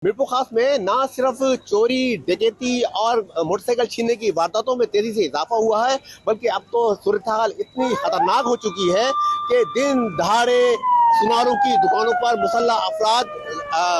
मीरपुर खास में ना सिर्फ चोरी डकैती और मोटरसाइकिल छीनने की वारदातों में तेजी से इजाफा हुआ है, बल्कि अब तो सूरत हाल इतनी खतरनाक हो चुकी है कि दिन दहाड़े सुनारों की दुकानों पर मुसल्लह अफराद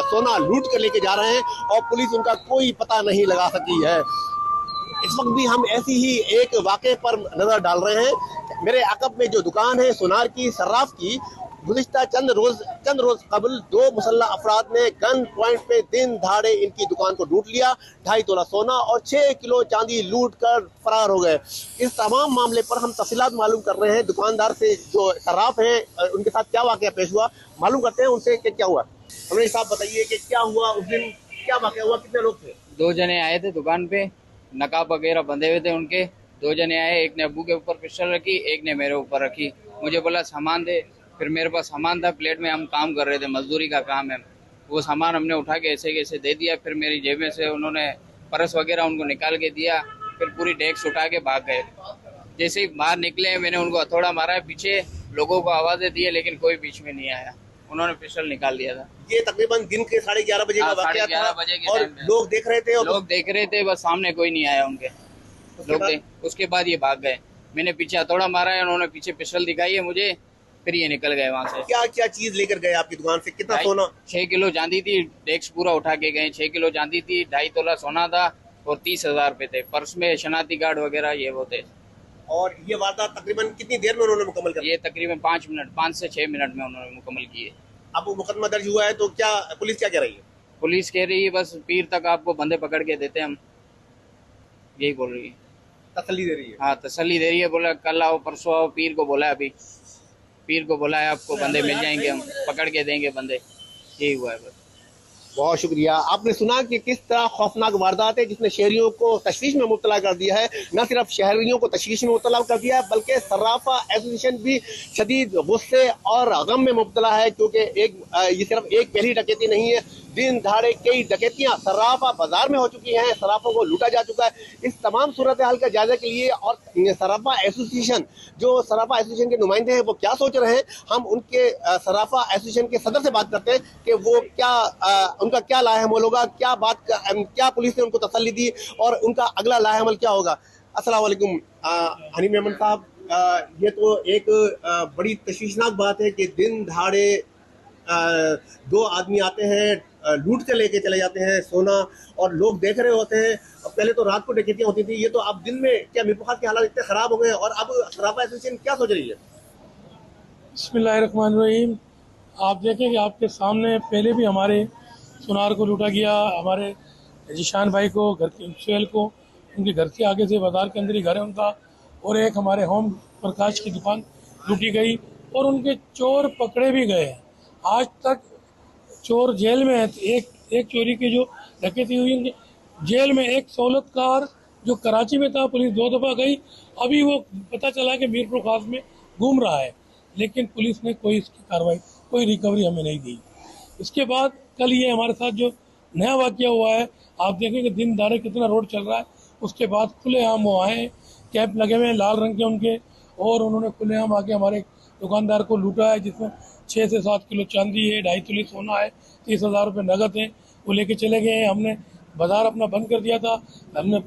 सोना लूट कर लेके जा रहे हैं और पुलिस उनका कोई पता नहीं लगा सकी है। इस वक्त भी हम ऐसी ही एक वाक़े पर नजर डाल रहे हैं। मेरे अकब में जो दुकान है सुनार की सर्राफ की, गुज़िश्ता चंद रोज कबल दो मुसल्लह अफराद ने गन पॉइंट पे दिन दहाड़े इनकी दुकान को लूट लिया। 2.5 तोला सोना और 6 किलो चांदी लूट कर फरार हो गए। इस तमाम मामले पर हम तफसीलात मालूम कर रहे हैं दुकानदार से जो सर्राफ हैं, उनके साथ क्या वाक़या पेश हुआ मालूम करते हैं उनसे कि क्या हुआ। हमें साहब बताइए कि क्या हुआ उस दिन, क्या वाक़या हुआ, कितने लोग थे? दो जने आए थे दुकान पे, नकाब वगैरह बंधे हुए थे उनके। दो जने आए, एक ने अब्बू के ऊपर पिस्टल रखी, एक ने मेरे ऊपर रखी। मुझे बोला सामान दे, फिर मेरे पास सामान था, प्लेट में हम काम कर रहे थे, मजदूरी का काम है। वो सामान हमने उठा के ऐसे कैसे दे दिया। फिर मेरी जेब में से उन्होंने पर्स वगैरह उनको निकाल के दिया, फिर पूरी डेस्क उठा के भाग गए। जैसे ही बाहर निकले मैंने उनको हथौड़ा मारा है, पीछे लोगों को आवाजें दी है लेकिन कोई बीच में नहीं आया। उन्होंने पिस्टल निकाल दिया था। ये तकरीबन दिन के 11:30 बजे का वाकया था 11:30 बजे के और टाइम पे लोग देख रहे थे लोग देख रहे थे, बस सामने कोई नहीं आया उनके। उसके बाद ये भाग गए। मैंने पीछे हथौड़ा मारा है, उन्होंने पीछे पिस्टल दिखाई है मुझे, फिर ये निकल गए वहाँ से। क्या क्या चीज लेकर गए आपकी दुकान से? कितना सोना? 6 किलो चांदी थी, डेस्क पूरा उठा के गए। 6 किलो चांदी थी, 2.5 तोला सोना था और 30,000 रुपए थे। पर्स में शनाती कार्ड वगैरह ये वो थे। और ये वारदात तकरीबन कितनी देर में उन्होंने मुकम्मल कर? ये तकरीबन 5 से 6 मिनट में उन्होंने मुकम्मल किए। अब वो मुकदमा दर्ज हुआ है तो क्या पुलिस क्या कह रही है? पुलिस कह रही है बस पीर तक आपको बंदे पकड़ के देते हम, यही बोल रही है। तसल्ली दे रही है? हाँ तसल्ली दे रही है। बोला कल आओ परसों आओ, पीर को बोला है, अभी पीर को बोला है आपको बंदे मिल जाएंगे, हम पकड़ के देंगे बंदे। यही हुआ है बस। बहुत शुक्रिया। आपने सुना कि किस तरह खौफनाक वारदात है जिसने शहरियों को तशवीश में मुब्तला कर दिया है। न सिर्फ शहरियों को तशवीश में मुब्तला कर दिया है बल्कि सर्राफा एसोसिएशन भी शदीद गुस्से और गम में मुब्तला है, क्योंकि ये सिर्फ एक पहली डकैती नहीं है, दिन दहाड़े कई डकैतियां सर्राफा बाजार में हो चुकी हैं, सर्राफों को लूटा जा चुका है। इस तमाम सूरत हाल का जायजा के लिए और सर्राफा एसोसिएशन के नुमाइंदे हैं वो क्या सोच रहे हैं, हम उनके सर्राफा एसोसिएशन के सदर से बात करते हैं कि वो उनका क्या लाहेमल होगा, क्या पुलिस ने उनको तसल्ली दी और उनका अगला लाहेमल क्या होगा। अस्सलाम वालेकुम हनी मेमन साहब, ये तो एक बड़ी तशवीशनाक बात है कि दिन दहाड़े दो आदमी आते हैं, लूट के लेके चले जाते हैं सोना और लोग देख रहे होते हैं। पहले तो रात को डकैतियां होती थी, ये तो अब दिन में, क्या मीरपुर के हालात इतने खराब हो गए और अब सर्राफा एसोसिएशन क्या सोच रही है? बिस्मिल्लाहिर्रहमानिर्रहीम। आप देखें कि आपके सामने पहले भी हमारे सुनार को लूटा गया, हमारे जीशान भाई को, घर के सुहेल को, उनके घर के आगे से बाजार के अंदर ही घर है उनका, और एक हमारे होम प्रकाश की दुकान लूटी गई और उनके चोर पकड़े भी गए। आज तक चोर जेल में है। एक चोरी की जो डकैती हुई जेल में, एक सहूलतकार जो कराची में था, पुलिस 2 दफ़ा गई, अभी वो पता चला कि मीरपुर खास में घूम रहा है, लेकिन पुलिस ने कोई इसकी कार्रवाई, कोई रिकवरी हमें नहीं दी। इसके बाद कल ये हमारे साथ जो नया वाक़या हुआ है, आप देखेंगे दिन दहाड़े कितना रोड चल रहा है। उसके बाद खुलेआम वो आए, कैंप लगे हुए हैं लाल रंग के उनके, और उन्होंने खुलेआम आके हमारे दुकानदार को लूटा है, जिसमें 6 से 7 किलो चांदी है, 2.5 तोले सोना है, 30,000 रुपये नगद है, वो लेके चले गए हैं। हमने बाजार अपना बंद कर दिया था, हमने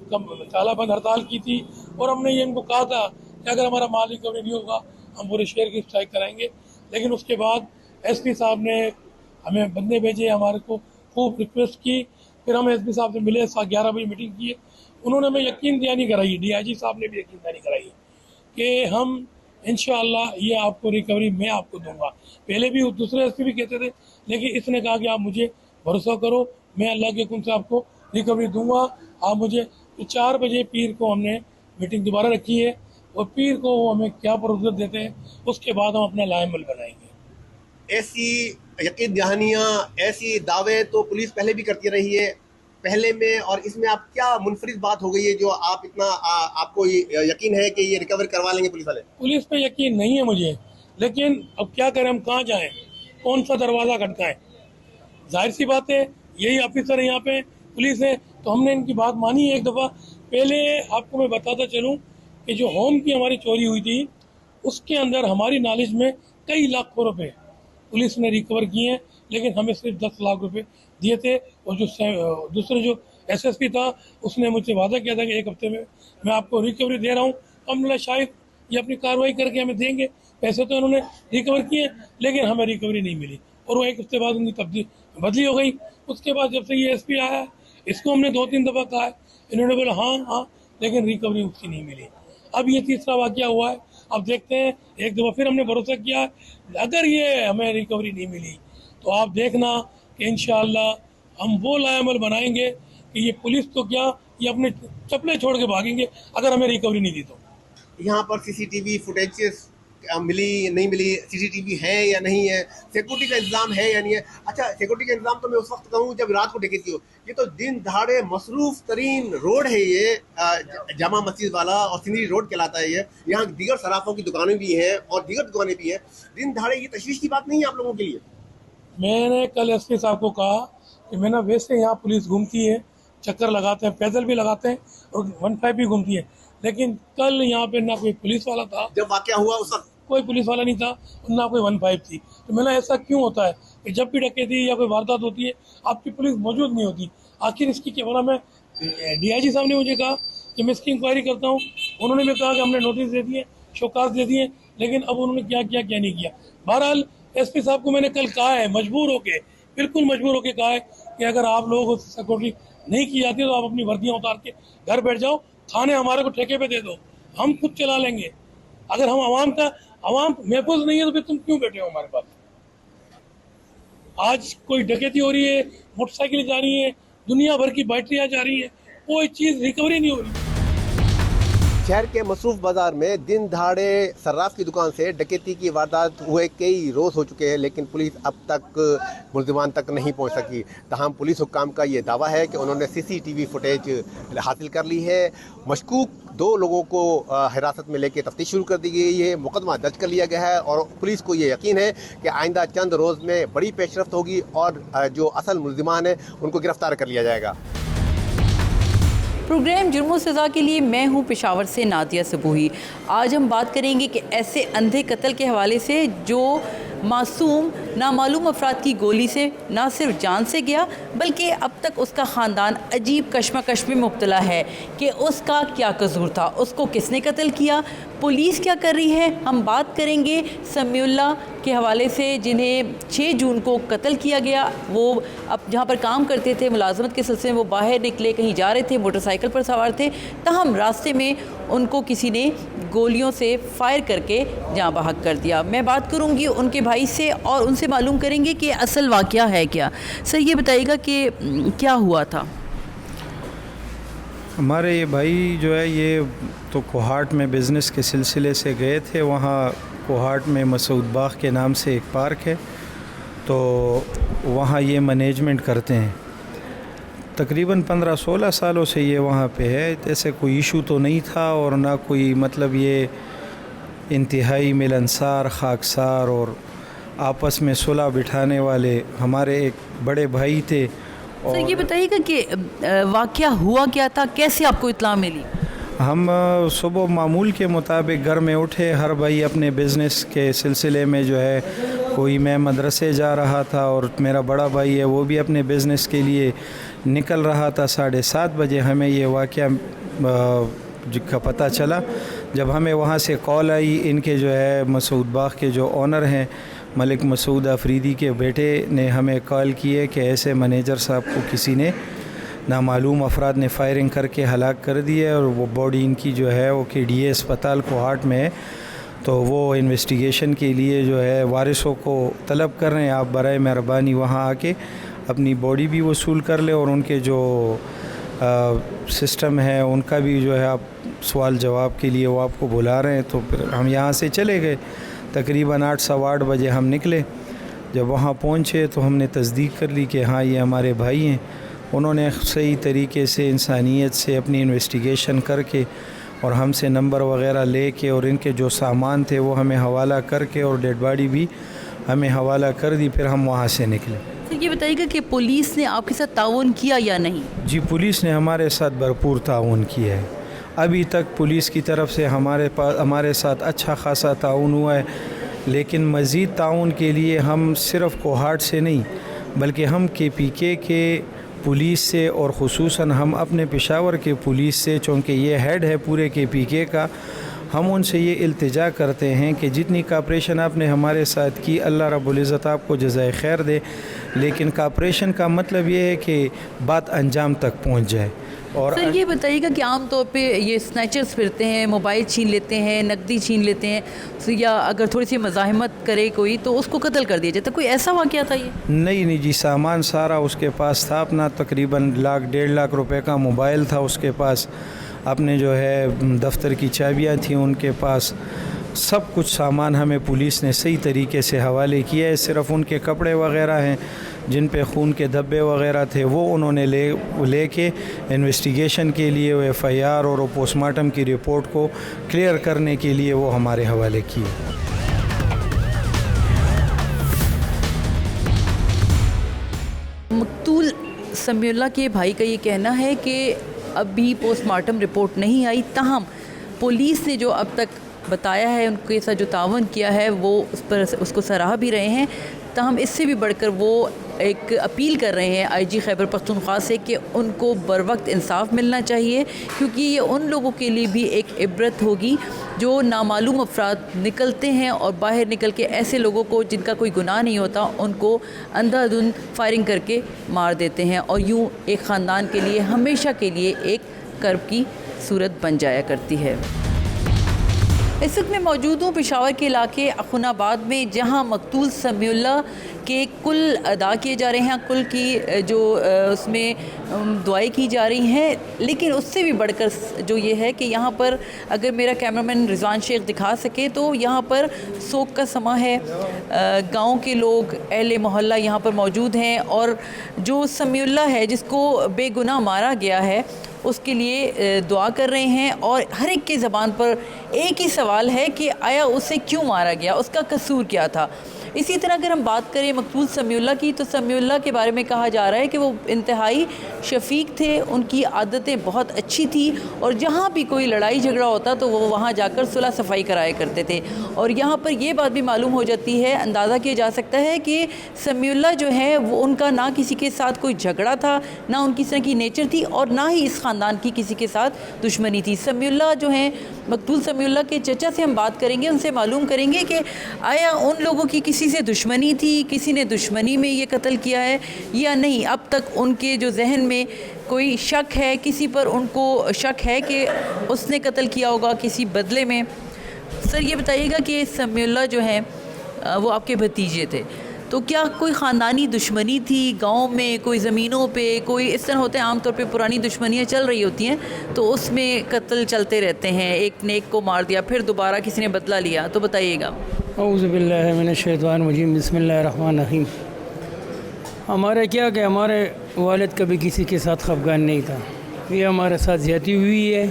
ताला बंद हड़ताल की थी और हमने ये इनको कहा था कि अगर हमारा माल रिकवरी नहीं होगा हम पूरे शहर की स्ट्राइक कराएंगे। लेकिन उसके बाद एसपी साहब ने हमें बंदे भेजे, हमारे को खूब रिक्वेस्ट की, फिर हम एसपी साहब से मिले, 11 बजे मीटिंग की। उन्होंने हमें यकीन दहानी कराई, DIG साहब ने भी यकीन दहानी कराई कि हम इंशाअल्लाह ये आपको रिकवरी मैं आपको दूंगा। पहले भी दूसरे एसपी भी कहते थे, लेकिन इसने कहा कि आप मुझे भरोसा करो, मैं अल्लाह के हुक्म से आपको रिकवरी दूंगा। आप मुझे 4 बजे पीर को हमने मीटिंग दोबारा रखी है और पीर को वो हमें क्या प्रोसीजर देते हैं उसके बाद हम अपना लाएमल बनाएंगे। ऐसी यकीन दहानियां, ऐसी दावे तो पुलिस पहले भी करती रही है, पहले में और इसमें आप क्या मुनफरिद बात हो गई है जो आप इतना आपको यकीन है कि ये रिकवर करवा लेंगे पुलिस वाले? पुलिस पे यकीन नहीं है मुझे, लेकिन अब क्या करें, हम कहाँ जाएं, कौन सा दरवाज़ा खटकाएं। जाहिर सी बात है यही ऑफिसर है यहाँ पे, पुलिस है, तो हमने इनकी बात मानी है एक दफ़ा। पहले आपको मैं बताता चलूँ कि जो होम की हमारी चोरी हुई थी उसके अंदर हमारी नॉलेज में कई लाखों रुपए पुलिस ने रिकवर किए हैं, लेकिन हमें सिर्फ 10 लाख रुपए दिए थे, और जो दूसरे जो SSP था उसने मुझसे वादा किया था कि 1 हफ्ते में मैं आपको रिकवरी दे रहा हूँ। हमने शायद ये अपनी कार्रवाई करके हमें देंगे, पैसे तो इन्होंने रिकवर किए लेकिन हमें रिकवरी नहीं मिली, और वो 1 हफ्ते बाद उनकी बदली हो गई। उसके बाद जब से ये SP आया, इसको हमने 2-3 दफ़ा कहा है, इन्होंने बोला हाँ, लेकिन रिकवरी उसकी नहीं मिली। अब ये तीसरा वाक़या हुआ है, अब देखते हैं, एक दफ़ा फिर हमने भरोसा किया, अगर ये हमें रिकवरी नहीं मिली तो आप देखना कि इंशाअल्लाह हम वो लाएमल बनाएंगे कि ये पुलिस तो क्या, ये अपने चप्पलें छोड़ के भागेंगे अगर हमें रिकवरी नहीं दी तो। यहाँ पर CCTV फुटेजेस मिली नहीं मिली, CCTV है या नहीं है, सिक्योरिटी का इंतजाम है या नहीं है? अच्छा, सिक्योरिटी का इंतजाम तो मैं उस वक्त कहूँ जब रात को डकैती हो। ये तो दिन दहाड़े मसरूफ तरीन रोड है ये, जामा मस्जिद वाला और सिंदरी रोड कहलाता है ये। यहाँ दीगर सराफों की दुकानें भी हैं और दीगर दुकानें भी हैं। दिन दहाड़े ये तशवीश की बात नहीं है आप लोगों के लिए? मैंने कल SP साहब को कहा कि मैं ना, वैसे यहाँ पुलिस घूमती है, चक्कर लगाते हैं, पैदल भी लगाते हैं और 15 भी घूमती है, लेकिन कल यहाँ पे ना कोई पुलिस वाला था, जब वाक़या हुआ उस वक्त कोई पुलिस वाला नहीं था, और ना कोई 15 थी। तो मैंने ऐसा क्यों होता है कि जब भी डकैती या कोई वारदात होती है आपकी पुलिस मौजूद नहीं होती? आखिर इसकी क्या बना? मैं DIG साहब ने मुझे कहा कि मैं इसकी इंक्वायरी करता हूँ, उन्होंने भी कहा कि हमने नोटिस दे दिए, शोकास दे दिए, लेकिन अब उन्होंने क्या किया क्या नहीं किया। बहरहाल SP साहब को मैंने कल कहा है, मजबूर होके, बिल्कुल मजबूर होके कहा है कि अगर आप लोगों को सिक्योरिटी नहीं की जाती तो आप अपनी वर्दियाँ उतार के घर बैठ जाओ, थाने हमारे को ठेके पे दे दो, हम खुद चला लेंगे। अगर हम आवाम महफूज नहीं है तो फिर तुम क्यों बैठे हो हमारे पास? आज कोई डकैती हो रही है, मोटरसाइकिल जा रही है, दुनिया भर की बैटरियाँ जा रही है, कोई चीज़ रिकवरी नहीं हो रही। शहर के मसरूफ बाजार में दिन दहाड़े सर्राफ की दुकान से डकैती की वारदात हुए कई रोज़ हो चुके हैं, लेकिन पुलिस अब तक मुल्ज़िमान तक नहीं पहुंच सकी। तमाम पुलिस हुक्काम का ये दावा है कि उन्होंने CCTV फुटेज हासिल कर ली है। मशकूक 2 लोगों को हिरासत में लेकर तफ्तीश शुरू कर दी गई है, मुकदमा दर्ज कर लिया गया है और पुलिस को ये यकीन है कि आइंदा चंद रोज़ में बड़ी पेशरफ्त होगी और जो असल मुल्ज़िमान हैं उनको गिरफ्तार कर लिया जाएगा। प्रोग्राम जुर्म सज़ा के लिए मैं हूं पेशावर से नादिया सबूही। आज हम बात करेंगे कि ऐसे अंधे कत्ल के हवाले से जो मासूम नामालूम अफराद की गोली से ना सिर्फ जान से गया बल्कि अब तक उसका ख़ानदान अजीब कश्मकश में मुब्तला है कि उसका क्या कसूर था, उसको किसने कत्ल किया, पुलिस क्या कर रही है। हम बात करेंगे समीउल्लाह के हवाले से जिन्हें 6 जून को कत्ल किया गया। वो अब जहाँ पर काम करते थे मुलाजमत के सिलसिले में वो बाहर निकले, कहीं जा रहे थे, मोटरसाइकिल पर सवार थे, तहम रास्ते में उनको किसी ने गोलियों से फायर करके जाँ बहक कर दिया। मैं बात करूँगी उनके भाई से और उनसे मालूम करेंगे कि असल वाक़या है क्या। सर ये बताइएगा कि क्या हुआ था? हमारे ये भाई जो है ये तो कोहाट में बिज़नेस के सिलसिले से गए थे। वहाँ कोहाट में मसूद बाग के नाम से एक पार्क है, तो वहाँ ये मैनेजमेंट करते हैं। तकरीबन 15-16 सालों से ये वहाँ पे है। ऐसे कोई इशू तो नहीं था और ना कोई मतलब ये इंतहाई मिलनसार, खाकसार और आपस में सुलह बिठाने वाले हमारे एक बड़े भाई थे। सर ये बताइएगा कि वाक़या हुआ क्या था, कैसे आपको इत्तला मिली? हम सुबह मामूल के मुताबिक घर में उठे, हर भाई अपने बिज़नेस के सिलसिले में जो है, कोई मैं मदरसे जा रहा था और मेरा बड़ा भाई है वो भी अपने बिज़नेस के लिए निकल रहा था। 7:30 बजे हमें ये वाक़या का पता चला। जब हमें वहाँ से कॉल आई, इनके जो है मसूद बाग के जो ओनर हैं मलिक मसूद अफरीदी के बेटे ने हमें कॉल किए कि ऐसे मैनेजर साहब को किसी ने नामालूम अफराद ने फायरिंग करके हलाक कर दिए और वो बॉडी इनकी जो है वो KDA अस्पताल कोहाट में है। तो वो इन्वेस्टिगेशन के लिए जो है वारिसों को तलब कर रहे हैं, आप बराए मेहरबानी वहाँ आके अपनी बॉडी भी वसूल कर ले और उनके जो सिस्टम है उनका भी जो है आप सवाल जवाब के लिए वो आपको बुला रहे हैं। तो फिर हम यहाँ से चले गए। तकरीबन 8-8:15 बजे हम निकले। जब वहाँ पहुँचे तो हमने तस्दीक कर ली कि हाँ ये हमारे भाई हैं। उन्होंने सही तरीके से इंसानियत से अपनी इन्वेस्टिगेशन करके और हमसे नंबर वग़ैरह लेके और इनके जो सामान थे वो हमें हवाला करके और डेड बॉडी भी हमें हवाला कर दी। फिर हम वहाँ से निकले। तो ये बताइएगा कि पुलिस ने आपके साथ ताउन किया या नहीं? जी पुलिस ने हमारे साथ भरपूर ताउन किया है। अभी तक पुलिस की तरफ से हमारे साथ अच्छा खासा ताउन हुआ है, लेकिन मज़ीद ताउन के लिए हम सिर्फ़ कोहाट से नहीं بلکہ ہم KPK کے پولیس سے اور خصوصاً ہم اپنے پشاور کے پولیس سے، چونکہ یہ ہیڈ ہے پورے KPK کا، ہم ان سے یہ التجا کرتے ہیں کہ جتنی کاپریشن آپ نے ہمارے ساتھ کی اللہ رب العزت آپ کو جزائے خیر دے، لیکن کاپریشن کا مطلب یہ ہے کہ بات انجام تک پہنچ جائے۔ اور سر یہ بتائیے گا کہ عام طور پہ یہ سنیچرز پھرتے ہیں، موبائل چھین لیتے ہیں، نقدی چھین لیتے ہیں، یا اگر تھوڑی سی مزاحمت کرے کوئی تو اس کو قتل کر دیا جاتا ہے، کوئی ایسا واقعہ تھا یہ؟ نہیں جی، سامان سارا اس کے پاس تھا اپنا، تقریباً 1.5 لاکھ روپے کا موبائل تھا اس کے پاس، اپنے جو ہے دفتر کی چابیاں تھیں ان کے پاس، سب کچھ سامان ہمیں پولیس نے صحیح طریقے سے حوالے کیا ہے۔ صرف ان کے کپڑے وغیرہ ہیں جن پہ خون کے دھبے وغیرہ تھے، وہ انہوں نے لے کے انویسٹیگیشن کے لیے FIR اور پوسٹ مارٹم کی رپورٹ کو کلیئر کرنے کے لیے وہ ہمارے حوالے کیے۔ مقتول سمیع اللہ کے بھائی کا یہ کہنا ہے کہ ابھی پوسٹ مارٹم رپورٹ نہیں آئی، تاہم پولیس نے جو اب تک بتایا ہے، ان کے ساتھ جو تعاون کیا ہے وہ اس کو سراہ بھی رہے ہیں، تاہم اس سے بھی بڑھ کر وہ ایک اپیل کر رہے ہیں IG خیبر پختونخوا سے کہ ان کو بروقت انصاف ملنا چاہیے، کیونکہ یہ ان لوگوں کے لیے بھی ایک عبرت ہوگی جو نامعلوم افراد نکلتے ہیں اور باہر نکل کے ایسے لوگوں کو جن کا کوئی گناہ نہیں ہوتا ان کو اندھا دھند فائرنگ کر کے مار دیتے ہیں، اور یوں ایک خاندان کے لیے ہمیشہ کے لیے ایک کرب کی صورت بن جایا کرتی ہے۔ اس وقت میں موجود ہوں پشاور کے علاقے اخون آباد میں، جہاں مقتول سمیع اللہ کے کل ادا کیے جا رہے ہیں، کل کی جو اس میں دعائیں کی جا رہی ہیں، لیکن اس سے بھی بڑھ کر جو یہ ہے کہ یہاں پر اگر میرا کیمرامین رضوان شیخ دکھا سکے تو یہاں پر سوگ کا سماں ہے، گاؤں کے لوگ اہل محلہ یہاں پر موجود ہیں، اور جو سمیع اللہ ہے جس کو بے گناہ مارا گیا ہے اس کے لیے دعا کر رہے ہیں، اور ہر ایک کی زبان پر ایک ہی سوال ہے کہ آیا اسے کیوں مارا گیا، اس کا قصور کیا تھا۔ اسی طرح اگر ہم بات کریں مقتول سمیع اللہ کی تو سمیع اللہ کے بارے میں کہا جا رہا ہے کہ وہ انتہائی شفیق تھے، ان کی عادتیں بہت اچھی تھی، اور جہاں بھی کوئی لڑائی جھگڑا ہوتا تو وہ وہاں جا کر صلح صفائی کرایا کرتے تھے، اور یہاں پر یہ بات بھی معلوم ہو جاتی ہے، اندازہ کیا جا سکتا ہے کہ سمیع اللہ جو ہے وہ ان کا نہ کسی کے ساتھ کوئی جھگڑا تھا، نہ ان کی اس طرح کی نیچر تھی، اور نہ ہی اس خاندان کی کسی کے ساتھ دشمنی تھی۔ سمیع اللہ جو ہیں مقتول سمیع اللہ کے چچا سے ہم بات کریں گے، ان سے معلوم کریں گے کہ آیا ان لوگوں کی کسی سے دشمنی تھی، کسی نے دشمنی میں یہ قتل کیا ہے یا نہیں، اب تک ان کے جو ذہن میں کوئی شک ہے، کسی پر ان کو شک ہے کہ اس نے قتل کیا ہوگا کسی بدلے میں۔ سر یہ بتائیے گا کہ سمیع اللہ جو ہیں وہ آپ کے بھتیجے تھے، تو کیا کوئی خاندانی دشمنی تھی گاؤں میں، کوئی زمینوں پہ، کوئی اس طرح ہوتے ہیں عام طور پہ پرانی دشمنیاں چل رہی ہوتی ہیں تو اس میں قتل چلتے رہتے ہیں، ایک نے ایک کو مار دیا پھر دوبارہ کسی نے بدلہ لیا، تو بتائیے گا۔ اعوذ باللہ من الشیطان الرجیم، بسم اللہ الرحمن الرحیم۔ ہمارے کیا کہ ہمارے والد کبھی کسی کے ساتھ خفگان نہیں تھا، یہ ہمارے ساتھ زیادتی ہوئی ہے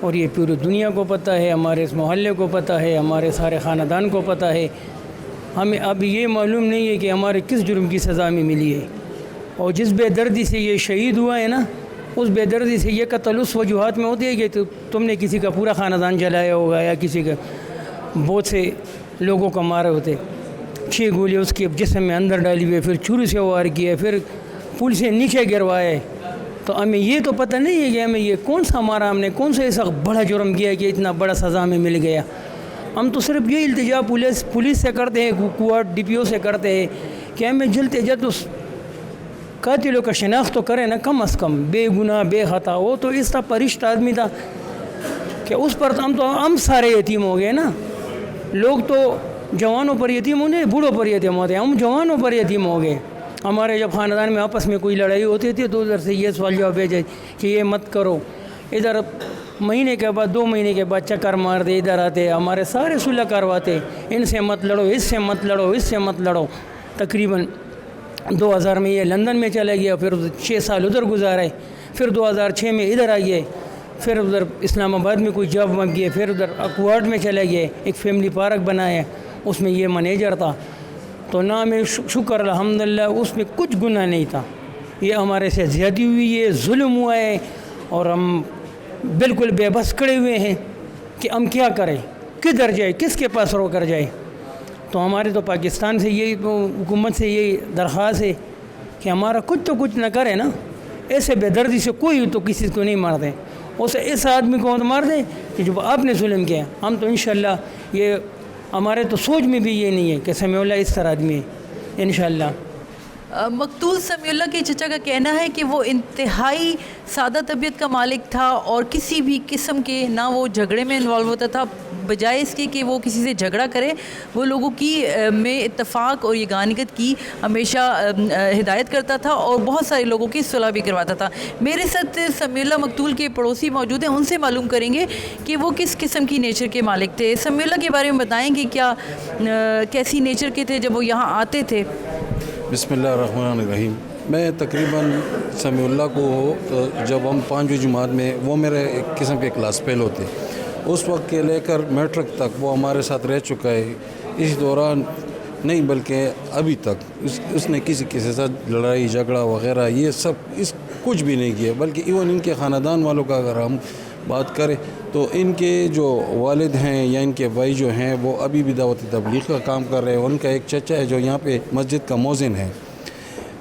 اور یہ پوری دنیا کو پتہ ہے، ہمارے اس محلے کو پتہ ہے، ہمارے سارے خاندان کو پتہ ہے۔ ہمیں اب یہ معلوم نہیں ہے کہ ہمارے کس جرم کی سزا میں ملی ہے، اور جس بے دردی سے یہ شہید ہوا ہے نا، اس بے دردی سے یہ قتل اس وجوہات میں ہوتی ہے کہ تم نے کسی کا پورا خاندان جلایا ہوگا یا کسی کا بہت سے لوگوں کو مارے ہوتے، 6 گولی اس کے جسم میں اندر ڈالی ہوئی، پھر چھری سے وار کیا، پھر پل سے نیچے گروائے، تو ہمیں یہ تو پتہ نہیں ہے کہ ہمیں یہ کون سا مارا، ہم نے کون سا ایسا بڑا جرم کیا کہ اتنا بڑا سزا ہمیں مل گیا۔ ہم تو صرف یہ التجا پولیس سے کرتے ہیں، کوارٹ DPO سے کرتے ہیں کہ ہمیں جلد از جلد اس قاتلوں کا شناخت تو کریں نا، کم از کم بے گناہ بے خطا، وہ تو اس طرح پرشت آدمی تھا کہ اس پر ہم سارے یتیم ہو گئے نا۔ لوگ تو جوانوں پر یتیم ہوتے ہیں، بوڑھوں پر یتیم ہوتے ہیں، ہم جوانوں پر یتیم ہو گئے۔ ہمارے جب خاندان میں آپس میں کوئی لڑائی ہوتی تھی تو ادھر سے یہ سوال جواب بھیجے کہ یہ مت کرو، ادھر مہینے کے بعد 2 مہینے کے بعد چکر مار دے، ادھر آتے ہمارے سارے صلح کرواتے، ان سے مت لڑو، اس سے مت لڑو، اس سے مت لڑو۔ تقریباً 2000 میں یہ لندن میں چلا گیا، پھر 6 سال ادھر گزارے، پھر 2006 میں ادھر آئیے، پھر ادھر اسلام آباد میں کوئی جاب بن گیا، پھر ادھر اکوارڈ میں چلے گئے، ایک فیملی پارک بنایا، اس میں یہ منیجر تھا۔ تو نام شکر الحمدللہ اس میں کچھ گناہ نہیں تھا، یہ ہمارے سے زیادتی ہوئی ہے، ظلم ہوا ہے، اور ہم بالکل بے بس کھڑے ہوئے ہیں کہ ہم کیا کریں، کدھر جائے، کس کے پاس رو کر جائے۔ تو ہمارے تو پاکستان سے یہی حکومت سے یہی درخواست ہے کہ ہمارا کچھ نہ کرے نا، ایسے بے دردی سے کوئی تو کسی کو نہیں مار دے، اسے اس آدمی کو مت مار دے کہ جو آپ نے ظلم کیا. ہم تو انشاءاللہ یہ ہمارے تو سوچ میں بھی یہ نہیں ہے کہ سمیع اللہ اس طرح آدمی ہے انشاءاللہ. مقتول سمیع اللہ کے چچا کا کہنا ہے کہ وہ انتہائی سادہ طبیعت کا مالک تھا اور کسی بھی قسم کے نہ وہ جھگڑے میں انوالو ہوتا تھا، بجائے اس کے کہ وہ کسی سے جھگڑا کرے وہ لوگوں کی میں اتفاق اور یگانگت کی ہمیشہ ہدایت کرتا تھا اور بہت سارے لوگوں کی صلح بھی کرواتا تھا. میرے ساتھ سمیع اللہ مقتول کے پڑوسی موجود ہیں، ان سے معلوم کریں گے کہ وہ کس قسم کی نیچر کے مالک تھے. سمیع اللہ کے بارے میں بتائیں گے کیا کیسی نیچر کے تھے جب وہ یہاں آتے تھے؟ بسم اللہ الرحمن الرحیم. میں تقریباً سمیع اللہ کو جب ہم 5ویں جماعت میں، وہ میرے ایک قسم کے کلاس فیل ہوتے، اس وقت کے لے کر میٹرک تک وہ ہمارے ساتھ رہ چکا ہے. اس دوران نہیں بلکہ ابھی تک اس نے کسی کے ساتھ لڑائی جھگڑا وغیرہ یہ سب کچھ بھی نہیں کیا. بلکہ ایون ان کے خاندان والوں کا اگر ہم بات کریں تو ان کے جو والد ہیں یا ان کے بھائی جو ہیں وہ ابھی بھی دعوت تبلیغ کا کام کر رہے ہیں. ان کا ایک چچا ہے جو یہاں پہ مسجد کا مؤذن ہے.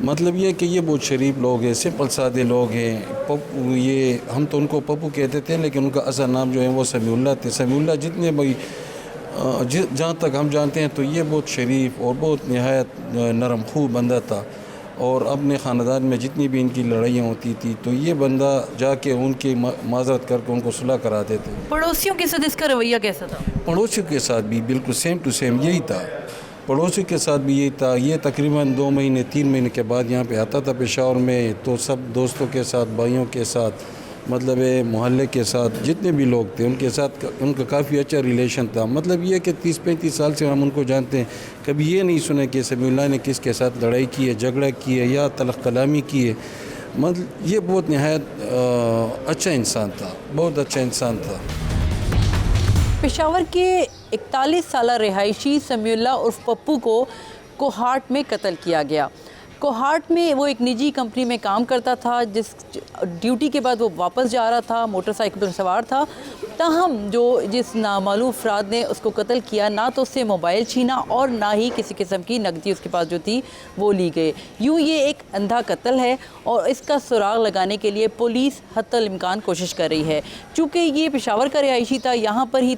مطلب یہ کہ یہ بہت شریف لوگ ہیں، سمپل سادے لوگ ہیں. پپو، یہ ہم تو ان کو پپو کہتے تھے لیکن ان کا اصل نام جو ہے وہ سمیع اللہ تھے. سمیع اللہ جتنے بھائی جہاں تک ہم جانتے ہیں تو یہ بہت شریف اور بہت نہایت نرم خو بندہ تھا. اور اپنے خاندان میں جتنی بھی ان کی لڑائیاں ہوتی تھی تو یہ بندہ جا کے ان کی معذرت کر کے ان کو صلح کراتے تھے. پڑوسیوں کے ساتھ اس کا رویہ کیسا تھا؟ پڑوسیوں کے ساتھ بھی بالکل سیم ٹو سیم یہی تھا. پڑوسی کے ساتھ بھی یہی تھا. یہ تقریباً 2 مہینے 3 مہینے کے بعد یہاں پہ آتا تھا پشاور میں، تو سب دوستوں کے ساتھ، بھائیوں کے ساتھ، مطلب محلے کے ساتھ جتنے بھی لوگ تھے ان کے ساتھ ان کا کافی اچھا ریلیشن تھا. مطلب یہ کہ 30-35 سال سے ہم ان کو جانتے ہیں، کبھی یہ نہیں سنا کہ سمیع اللہ نے کس کے ساتھ لڑائی کی ہے، جھگڑا کی ہے یا تلخ کلامی کی ہے. مطلب یہ بہت نہایت اچھا انسان تھا، بہت اچھا انسان تھا. پشاور کے 41 سالہ رہائشی سمیع اللہ عرف پپو کو کوہاٹ میں قتل کیا گیا. کوہاٹ میں وہ ایک نجی کمپنی میں کام کرتا تھا، جس ڈیوٹی کے بعد وہ واپس جا رہا تھا، موٹر سائیکل پر سوار تھا. تاہم جس نامعلوم افراد نے اس کو قتل کیا، نہ تو اس سے موبائل چھینا اور نہ ہی کسی قسم کی نقدی اس کے پاس جو تھی وہ لی گئی. یوں یہ ایک اندھا قتل ہے اور اس کا سراغ لگانے کے لیے پولیس حتی الامکان کوشش کر رہی ہے. چونکہ یہ پشاور کا رہائشی تھا، یہاں پر ہی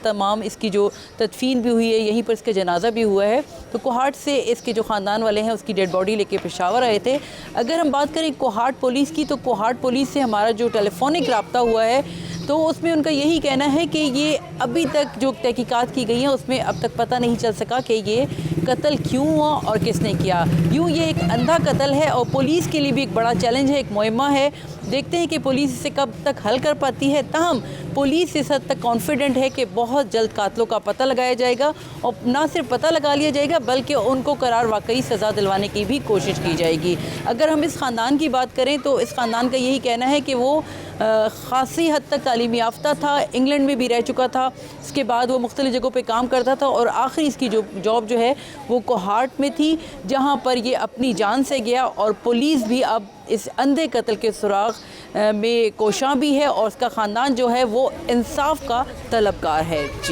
تمام اس کی جو تدفین بھی ہوئی ہے، یہیں پر اس کا جنازہ بھی ہوا ہے. تو کوہاٹ سے اس کے جو خاندان والے ہیں اس کی ڈیڈ باڈی لے کے پشاور آئے تھے. اگر ہم بات کریں کوہاٹ پولیس کی تو کوہاٹ پولیس سے ہمارا جو ٹیلی فونک رابطہ ہوا ہے تو اس میں ان کا یہی کہنا ہے کہ یہ ابھی تک جو تحقیقات کی گئی ہیں اس میں اب تک پتہ نہیں چل سکا کہ یہ قتل کیوں ہوا اور کس نے کیا. یوں یہ ایک اندھا قتل ہے اور پولیس کے لیے بھی ایک بڑا چیلنج ہے، ایک مہمہ ہے. دیکھتے ہیں کہ پولیس اسے کب تک حل کر پاتی ہے. تاہم پولیس اس حد تک کانفیڈنٹ ہے کہ بہت جلد قاتلوں کا پتہ لگایا جائے گا اور نہ صرف پتہ لگا لیا جائے گا بلکہ ان کو قرار واقعی سزا دلوانے کی بھی کوشش کی جائے گی. اگر ہم اس خاندان کی بات کریں تو اس خاندان کا یہی کہنا ہے کہ وہ خاصی حد تک تعلیم یافتہ تھا، انگلینڈ میں بھی رہ چکا تھا، اس کے بعد وہ مختلف جگہوں پہ کام کرتا تھا اور آخری اس کی جو جاب جو ہے وہ کوہاٹ میں تھی، جہاں پر یہ اپنی جان سے گیا. اور پولیس بھی اب اس اندھے قتل کے سراغ میں کوشاں بھی ہے اور اس کا خاندان جو ہے وہ انصاف کا طلبگار ہے. جی.